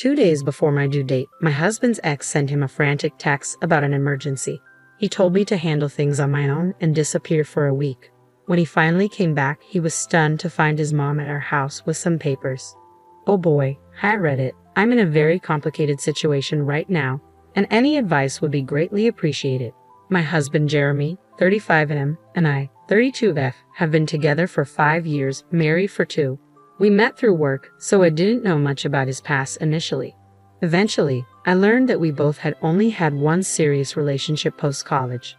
2 days before my due date, my husband's ex sent him a frantic text about an emergency. He told me to handle things on my own and disappear for a week. When he finally came back, he was stunned to find his mom at our house with some papers. Oh boy, I read it. I'm in a very complicated situation right now, and any advice would be greatly appreciated. My husband Jeremy, 35M, and I, 32F, have been together for 5 years, married for 2. We met through work, so I didn't know much about his past initially. Eventually, I learned that we both had only had one serious relationship post-college.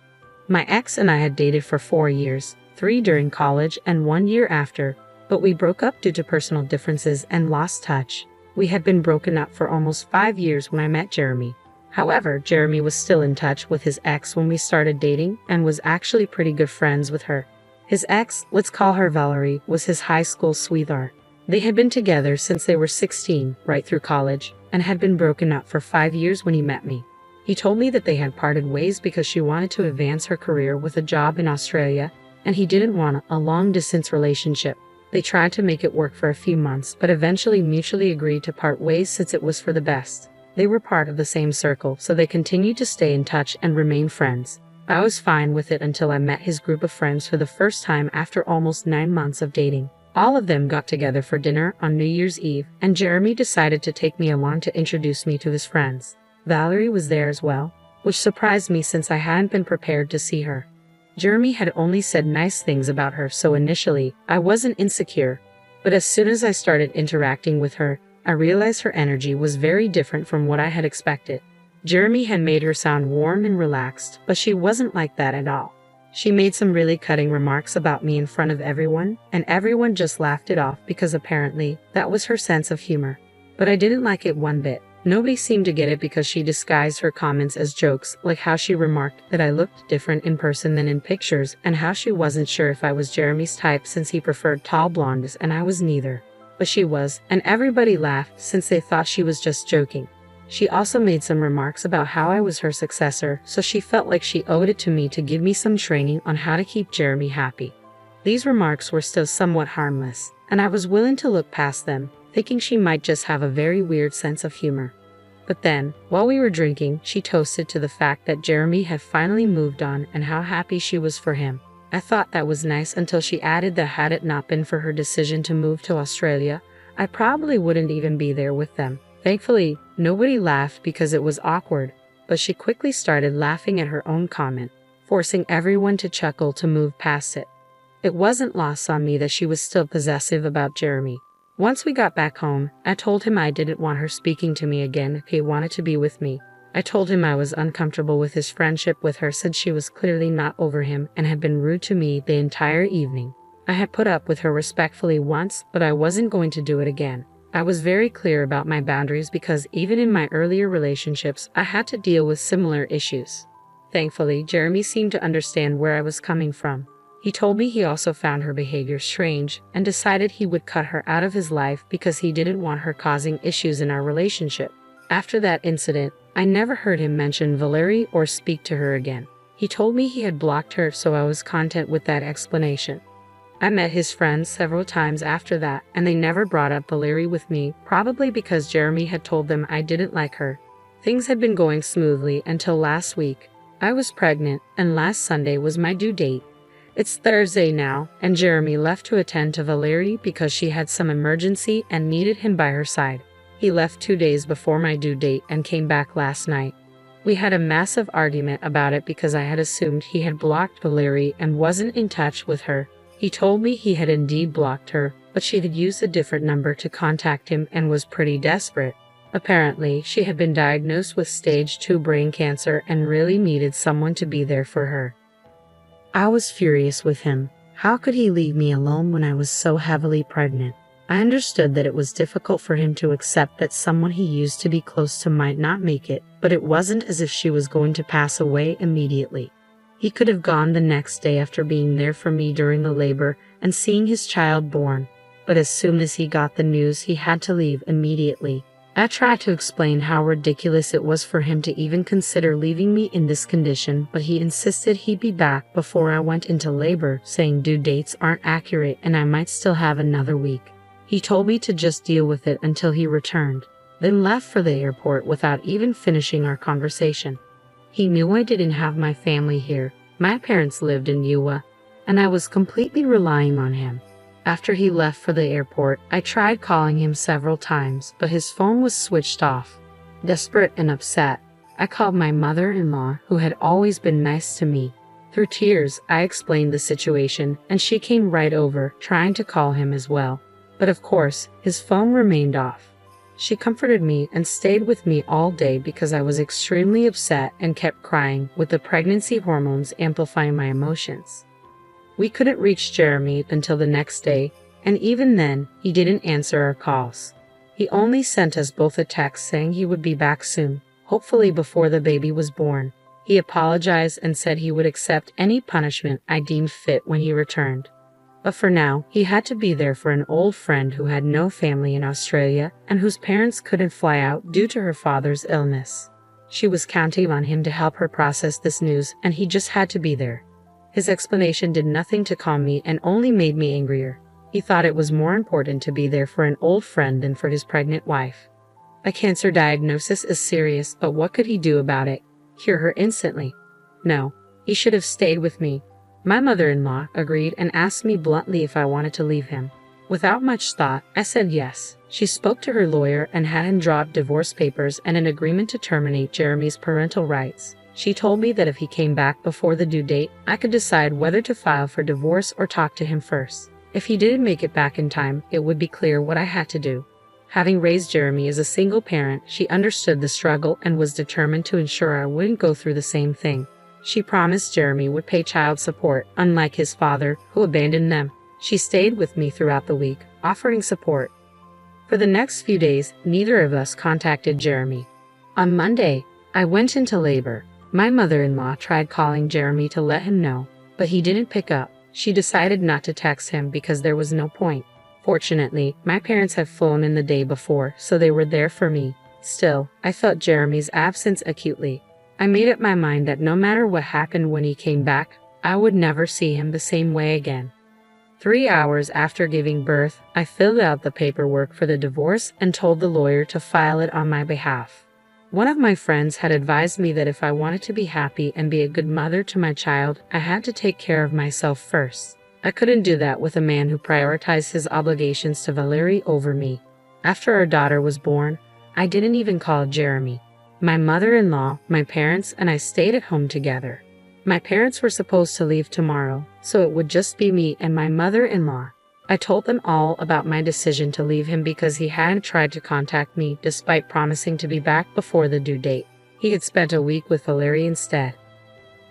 My ex and I had dated for 4 years, 3 during college and 1 year after, but we broke up due to personal differences and lost touch. We had been broken up for almost 5 years when I met Jeremy. However, Jeremy was still in touch with his ex when we started dating and was actually pretty good friends with her. His ex, let's call her Valerie, was his high school sweetheart. They had been together since they were 16, right through college, and had been broken up for 5 years when he met me. He told me that they had parted ways because she wanted to advance her career with a job in Australia, and he didn't want a long-distance relationship. They tried to make it work for a few months, but eventually mutually agreed to part ways since it was for the best. They were part of the same circle, so they continued to stay in touch and remain friends. I was fine with it until I met his group of friends for the first time after almost 9 months of dating. All of them got together for dinner on New Year's Eve, and Jeremy decided to take me along to introduce me to his friends. Valerie was there as well, which surprised me since I hadn't been prepared to see her. Jeremy had only said nice things about her, so initially, I wasn't insecure. But as soon as I started interacting with her, I realized her energy was very different from what I had expected. Jeremy had made her sound warm and relaxed, but she wasn't like that at all. She made some really cutting remarks about me in front of everyone, and everyone just laughed it off because apparently that was her sense of humor. But I didn't like it one bit. Nobody seemed to get it because she disguised her comments as jokes, like how she remarked that I looked different in person than in pictures, and how she wasn't sure if I was Jeremy's type since he preferred tall blondes and I was neither. But she was, and everybody laughed since they thought she was just joking. She also made some remarks about how I was her successor, so she felt like she owed it to me to give me some training on how to keep Jeremy happy. These remarks were still somewhat harmless, and I was willing to look past them, thinking she might just have a very weird sense of humor. But then, while we were drinking, she toasted to the fact that Jeremy had finally moved on and how happy she was for him. I thought that was nice until she added that had it not been for her decision to move to Australia, I probably wouldn't even be there with them. Thankfully, nobody laughed because it was awkward, but she quickly started laughing at her own comment, forcing everyone to chuckle to move past it. It wasn't lost on me that she was still possessive about Jeremy. Once we got back home, I told him I didn't want her speaking to me again if he wanted to be with me. I told him I was uncomfortable with his friendship with her since she was clearly not over him and had been rude to me the entire evening. I had put up with her respectfully once, but I wasn't going to do it again. I was very clear about my boundaries because even in my earlier relationships, I had to deal with similar issues. Thankfully, Jeremy seemed to understand where I was coming from. He told me he also found her behavior strange and decided he would cut her out of his life because he didn't want her causing issues in our relationship. After that incident, I never heard him mention Valerie or speak to her again. He told me he had blocked her, so I was content with that explanation. I met his friends several times after that, and they never brought up Valerie with me, probably because Jeremy had told them I didn't like her. Things had been going smoothly until last week. I was pregnant, and last Sunday was my due date. It's Thursday now, and Jeremy left to attend to Valerie because she had some emergency and needed him by her side. He left 2 days before my due date and came back last night. We had a massive argument about it because I had assumed he had blocked Valerie and wasn't in touch with her. He told me he had indeed blocked her, but she had used a different number to contact him and was pretty desperate. Apparently, she had been diagnosed with stage 2 brain cancer and really needed someone to be there for her. I was furious with him. How could he leave me alone when I was so heavily pregnant? I understood that it was difficult for him to accept that someone he used to be close to might not make it, but it wasn't as if she was going to pass away immediately. He could have gone the next day after being there for me during the labor and seeing his child born, but as soon as he got the news, he had to leave immediately. I tried to explain how ridiculous it was for him to even consider leaving me in this condition, but he insisted he'd be back before I went into labor, saying due dates aren't accurate and I might still have another week. He told me to just deal with it until he returned. then left for the airport without even finishing our conversation. He knew I didn't have my family here. My parents lived in Iowa, and I was completely relying on him. After he left for the airport, I tried calling him several times, but his phone was switched off. Desperate and upset, I called my mother-in-law, who had always been nice to me. Through tears, I explained the situation, and she came right over, trying to call him as well. But of course, his phone remained off. She comforted me and stayed with me all day because I was extremely upset and kept crying, with the pregnancy hormones amplifying my emotions. We couldn't reach Jeremy until the next day, and even then, he didn't answer our calls. He only sent us both a text saying he would be back soon, hopefully before the baby was born. He apologized and said he would accept any punishment I deemed fit when he returned. But for now, he had to be there for an old friend who had no family in Australia and whose parents couldn't fly out due to her father's illness. She was counting on him to help her process this news, and he just had to be there. His explanation did nothing to calm me and only made me angrier. He thought it was more important to be there for an old friend than for his pregnant wife. A cancer diagnosis is serious, but what could he do about it? Cure her instantly? No, he should have stayed with me. My mother-in-law agreed and asked me bluntly if I wanted to leave him. Without much thought, I said yes. She spoke to her lawyer and had him draw up divorce papers and an agreement to terminate Jeremy's parental rights. She told me that if he came back before the due date, I could decide whether to file for divorce or talk to him first. If he didn't make it back in time, it would be clear what I had to do. Having raised Jeremy as a single parent, she understood the struggle and was determined to ensure I wouldn't go through the same thing. She promised Jeremy would pay child support, unlike his father, who abandoned them. She stayed with me throughout the week, offering support. For the next few days, neither of us contacted Jeremy. On Monday, I went into labor. My mother-in-law tried calling Jeremy to let him know, but he didn't pick up. She decided not to text him because there was no point. Fortunately, my parents had flown in the day before, so they were there for me. Still, I felt Jeremy's absence acutely. I made up my mind that no matter what happened when he came back, I would never see him the same way again. 3 hours after giving birth, I filled out the paperwork for the divorce and told the lawyer to file it on my behalf. One of my friends had advised me that if I wanted to be happy and be a good mother to my child, I had to take care of myself first. I couldn't do that with a man who prioritized his obligations to Valerie over me. After our daughter was born, I didn't even call Jeremy. My mother-in-law, my parents, and I stayed at home together. My parents were supposed to leave tomorrow, so it would just be me and my mother-in-law. I told them all about my decision to leave him because he hadn't tried to contact me despite promising to be back before the due date. He had spent a week with Valerie instead.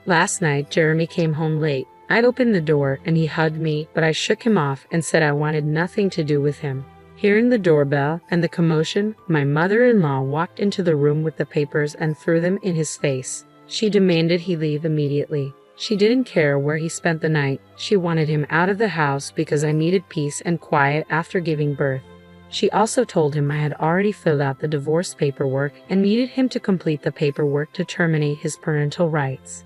Last night, Jeremy came home late. I opened the door and he hugged me, but I shook him off and said I wanted nothing to do with him. Hearing the doorbell and the commotion, my mother-in-law walked into the room with the papers and threw them in his face. She demanded he leave immediately. She didn't care where he spent the night. She wanted him out of the house because I needed peace and quiet after giving birth. She also told him I had already filled out the divorce paperwork and needed him to complete the paperwork to terminate his parental rights.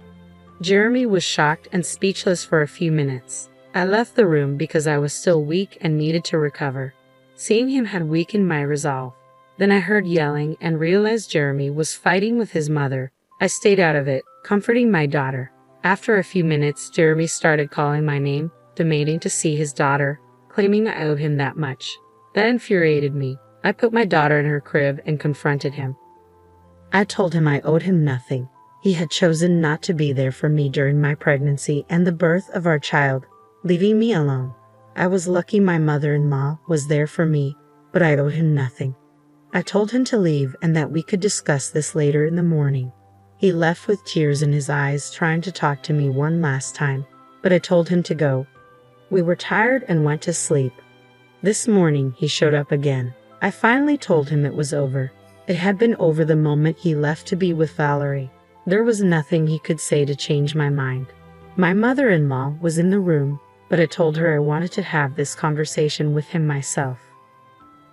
Jeremy was shocked and speechless for a few minutes. I left the room because I was still weak and needed to recover. Seeing him had weakened my resolve. Then I heard yelling and realized Jeremy was fighting with his mother. I stayed out of it, comforting my daughter. After a few minutes, Jeremy started calling my name, demanding to see his daughter, claiming I owed him that much. That infuriated me. I put my daughter in her crib and confronted him. I told him I owed him nothing. He had chosen not to be there for me during my pregnancy and the birth of our child, leaving me alone. I was lucky my mother-in-law was there for me, but I owed him nothing. I told him to leave and that we could discuss this later in the morning. He left with tears in his eyes, trying to talk to me one last time, but I told him to go. We were tired and went to sleep. This morning, he showed up again. I finally told him it was over. It had been over the moment he left to be with Valerie. There was nothing he could say to change my mind. My mother-in-law was in the room, but I told her I wanted to have this conversation with him myself.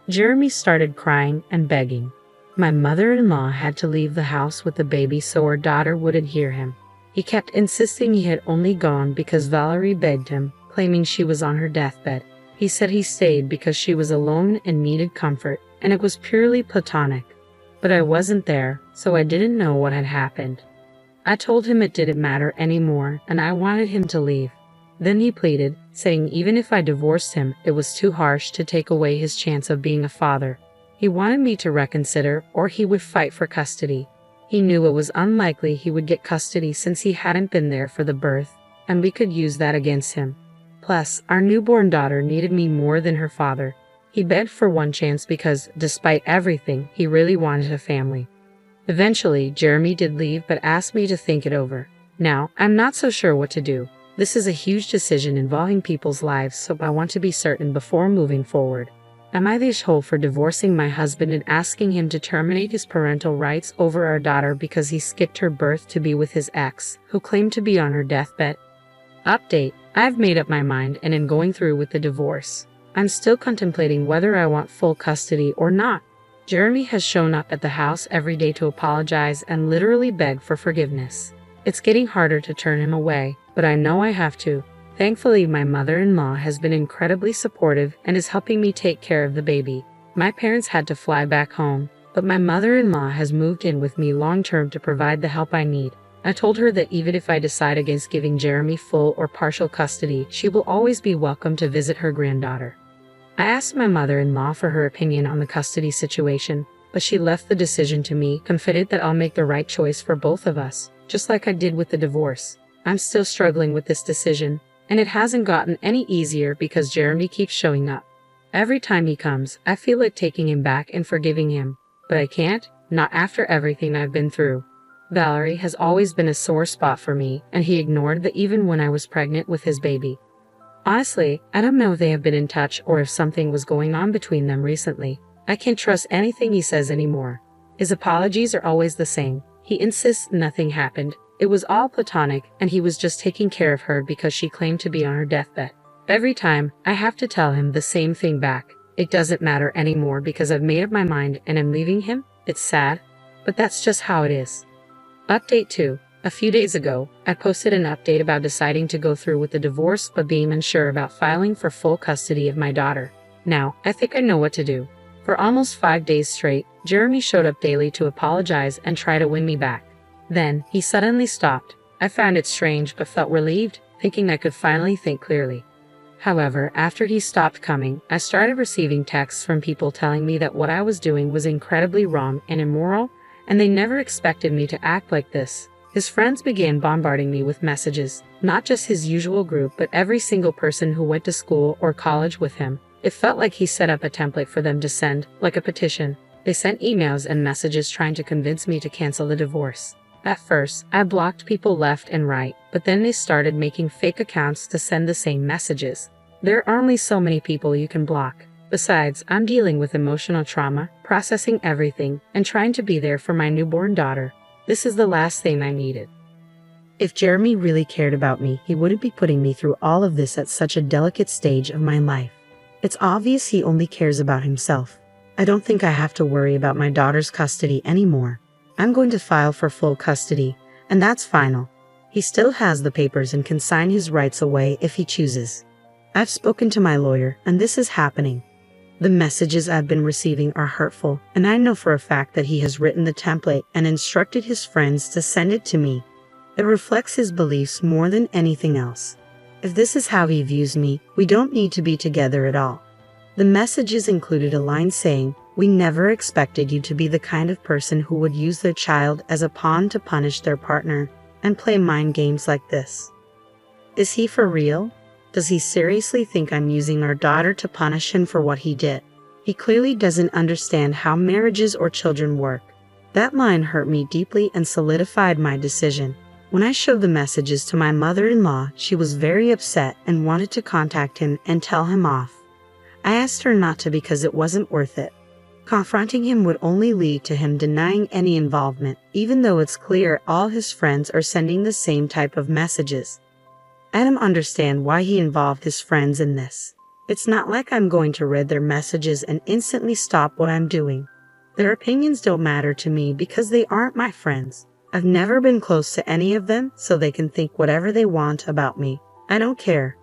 Jeremy started crying and begging. My mother-in-law had to leave the house with the baby so our daughter wouldn't hear him. He kept insisting he had only gone because Valerie begged him, claiming she was on her deathbed. He said he stayed because she was alone and needed comfort, and it was purely platonic. But I wasn't there, so I didn't know what had happened. I told him it didn't matter anymore and I wanted him to leave. Then he pleaded, saying even if I divorced him, it was too harsh to take away his chance of being a father. He wanted me to reconsider or he would fight for custody. He knew it was unlikely he would get custody since he hadn't been there for the birth, and we could use that against him. Plus, our newborn daughter needed me more than her father. He begged for one chance because, despite everything, he really wanted a family. Eventually, Jeremy did leave but asked me to think it over. Now, I'm not so sure what to do. This is a huge decision involving people's lives, so I want to be certain before moving forward. Am I the asshole for divorcing my husband and asking him to terminate his parental rights over our daughter because he skipped her birth to be with his ex, who claimed to be on her deathbed? Update: I've made up my mind and am going through with the divorce. I'm still contemplating whether I want full custody or not. Jeremy has shown up at the house every day to apologize and literally beg for forgiveness. It's getting harder to turn him away, but I know I have to. Thankfully, my mother-in-law has been incredibly supportive and is helping me take care of the baby. My parents had to fly back home, but my mother-in-law has moved in with me long-term to provide the help I need. I told her that even if I decide against giving Jeremy full or partial custody, she will always be welcome to visit her granddaughter. I asked my mother-in-law for her opinion on the custody situation, but she left the decision to me, confident that I'll make the right choice for both of us, just like I did with the divorce. I'm still struggling with this decision, and it hasn't gotten any easier because Jeremy keeps showing up. Every time he comes, I feel like taking him back and forgiving him, but I can't, not after everything I've been through. Valerie has always been a sore spot for me, and he ignored that even when I was pregnant with his baby. Honestly, I don't know if they have been in touch or if something was going on between them recently. I can't trust anything he says anymore. His apologies are always the same. He insists nothing happened. It was all platonic, and he was just taking care of her because she claimed to be on her deathbed. Every time, I have to tell him the same thing back. It doesn't matter anymore because I've made up my mind and I'm leaving him. It's sad, but that's just how it is. Update 2. A few days ago, I posted an update about deciding to go through with the divorce but being unsure about filing for full custody of my daughter. Now, I think I know what to do. For almost 5 days straight, Jeremy showed up daily to apologize and try to win me back. Then, he suddenly stopped. I found it strange but felt relieved, thinking I could finally think clearly. However, after he stopped coming, I started receiving texts from people telling me that what I was doing was incredibly wrong and immoral, and they never expected me to act like this. His friends began bombarding me with messages, not just his usual group but every single person who went to school or college with him. It felt like he set up a template for them to send, like a petition. They sent emails and messages trying to convince me to cancel the divorce. At first, I blocked people left and right, but then they started making fake accounts to send the same messages. There are only so many people you can block. Besides, I'm dealing with emotional trauma, processing everything, and trying to be there for my newborn daughter. This is the last thing I needed. If Jeremy really cared about me, he wouldn't be putting me through all of this at such a delicate stage of my life. It's obvious he only cares about himself. I don't think I have to worry about my daughter's custody anymore. I'm going to file for full custody, and that's final. He still has the papers and can sign his rights away if he chooses. I've spoken to my lawyer, and this is happening. The messages I've been receiving are hurtful, and I know for a fact that he has written the template and instructed his friends to send it to me. It reflects his beliefs more than anything else. If this is how he views me, we don't need to be together at all. The messages included a line saying, "We never expected you to be the kind of person who would use their child as a pawn to punish their partner and play mind games like this." Is he for real? Does he seriously think I'm using our daughter to punish him for what he did? He clearly doesn't understand how marriages or children work. That line hurt me deeply and solidified my decision. When I showed the messages to my mother-in-law, she was very upset and wanted to contact him and tell him off. I asked her not to because it wasn't worth it. Confronting him would only lead to him denying any involvement, even though it's clear all his friends are sending the same type of messages. I don't understand why he involved his friends in this. It's not like I'm going to read their messages and instantly stop what I'm doing. Their opinions don't matter to me because they aren't my friends. I've never been close to any of them, so they can think whatever they want about me. I don't care.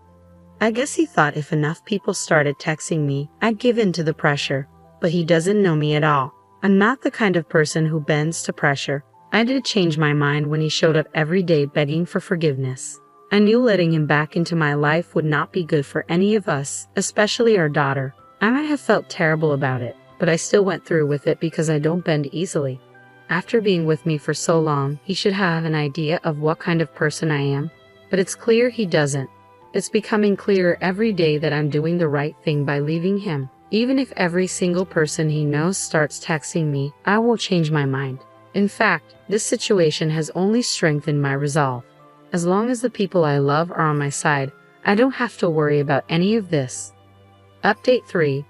I guess he thought if enough people started texting me, I'd give in to the pressure. but he doesn't know me at all. I'm not the kind of person who bends to pressure. I did change my mind when he showed up every day begging for forgiveness. I knew letting him back into my life would not be good for any of us, especially our daughter. I might have felt terrible about it, but I still went through with it because I don't bend easily. After being with me for so long, he should have an idea of what kind of person I am, but it's clear he doesn't. It's becoming clearer every day that I'm doing the right thing by leaving him. Even if every single person he knows starts texting me, I won't change my mind. In fact, this situation has only strengthened my resolve. As long as the people I love are on my side, I don't have to worry about any of this. Update 3.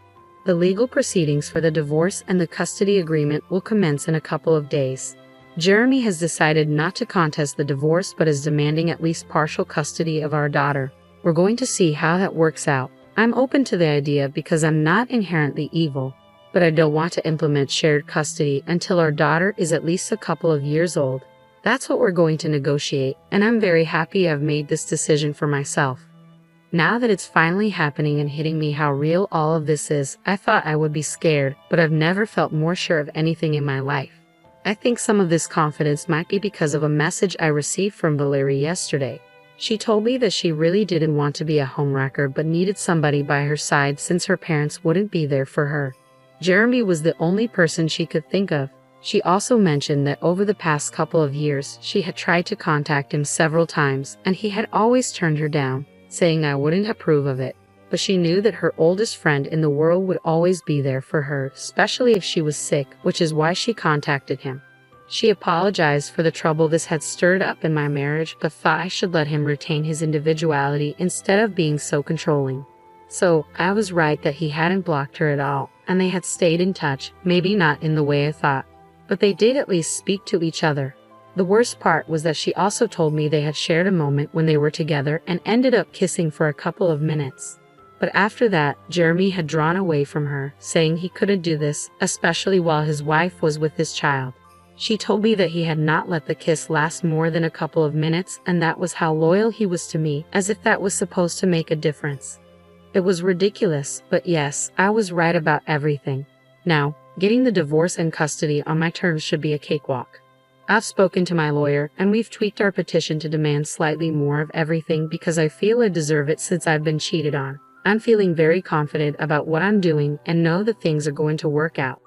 The legal proceedings for the divorce and the custody agreement will commence in a couple of days. Jeremy has decided not to contest the divorce but is demanding at least partial custody of our daughter. We're going to see how that works out. I'm open to the idea because I'm not inherently evil, but I don't want to implement shared custody until our daughter is at least a couple of years old. That's what we're going to negotiate, and I'm very happy I've made this decision for myself. Now that it's finally happening and hitting me how real all of this is, I thought I would be scared, but I've never felt more sure of anything in my life. I think some of this confidence might be because of a message I received from Valerie yesterday. She told me that she really didn't want to be a homewrecker but needed somebody by her side since her parents wouldn't be there for her. Jeremy was the only person she could think of. She also mentioned that over the past couple of years, she had tried to contact him several times and he had always turned her down, saying I wouldn't approve of it. But she knew that her oldest friend in the world would always be there for her, especially if she was sick, which is why she contacted him. She apologized for the trouble this had stirred up in my marriage, but thought I should let him retain his individuality instead of being so controlling. So, I was right that he hadn't blocked her at all, and they had stayed in touch, maybe not in the way I thought. But they did at least speak to each other. The worst part was that she also told me they had shared a moment when they were together and ended up kissing for a couple of minutes. But after that, Jeremy had drawn away from her, saying he couldn't do this, especially while his wife was with his child. She told me that he had not let the kiss last more than a couple of minutes, and that was how loyal he was to me, as if that was supposed to make a difference. It was ridiculous, but yes, I was right about everything. Now, getting the divorce and custody on my terms should be a cakewalk. I've spoken to my lawyer, and we've tweaked our petition to demand slightly more of everything because I feel I deserve it since I've been cheated on. I'm feeling very confident about what I'm doing and know that things are going to work out.